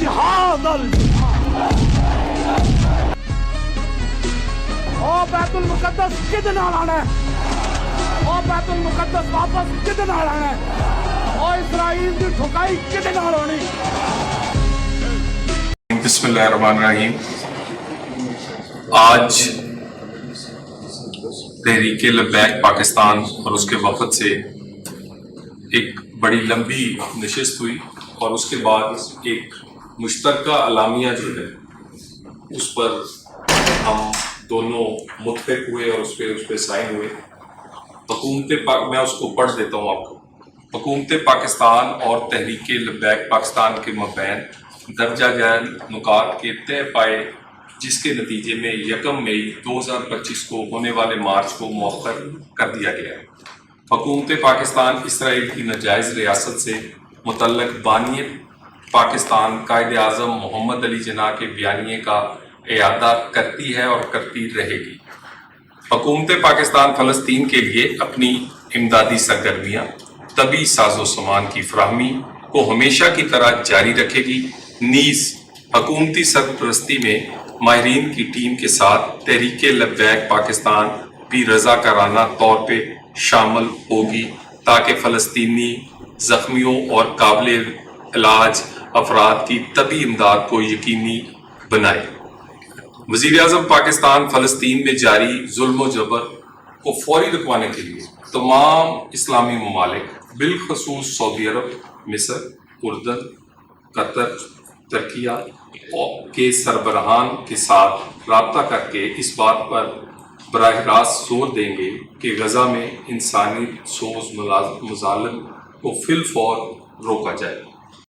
الجہاد او بیت المقدس کدے نال آنا ہے، او بیت المقدس واپس کدے نال آنا ہے، او اسرائیل دی ٹھکائی کدے نال ہونی۔ بسم اللہ الرحمن الرحیم۔ آج تحریک لبیک پاکستان اور اس کے وفد سے ایک بڑی لمبی نشست ہوئی اور اس کے بعد ایک مشترکہ اعلامیہ جو ہے اس پر ہم دونوں متفق ہوئے اور اس پہ سائن ہوئے۔ میں اس کو پڑھ دیتا ہوں آپ کو۔ حکومت پاکستان اور تحریک لبیک پاکستان کے مابین درجہ ذیل نکات کے طے پائے، جس کے نتیجے میں 1 مئی 2025 کو ہونے والے مارچ کو مؤخر کر دیا گیا ہے۔ حکومت پاکستان اسرائیل کی ناجائز ریاست سے متعلق بانی پاکستان قائد اعظم محمد علی جناح کے بیانیے کا اعادہ کرتی ہے اور کرتی رہے گی۔ حکومت پاکستان فلسطین کے لیے اپنی امدادی سرگرمیاں، طبی ساز و سامان کی فراہمی کو ہمیشہ کی طرح جاری رکھے گی۔ نیز حکومتی سرپرستی میں ماہرین کی ٹیم کے ساتھ تحریک لبیک پاکستان بھی رضاکارانہ طور پہ شامل ہوگی تاکہ فلسطینی زخمیوں اور قابل علاج افراد کی طبی امداد کو یقینی بنائے۔ وزیر اعظم پاکستان فلسطین میں جاری ظلم و جبر کو فوری رکوانے کے لیے تمام اسلامی ممالک بالخصوص سعودی عرب، مصر، اردن، قطر، ترکیہ کے سربراہان کے ساتھ رابطہ کر کے اس بات پر براہ راست زور دیں گے کہ غزہ میں انسانیت سوز مظالم کو فی الفور روکا جائے۔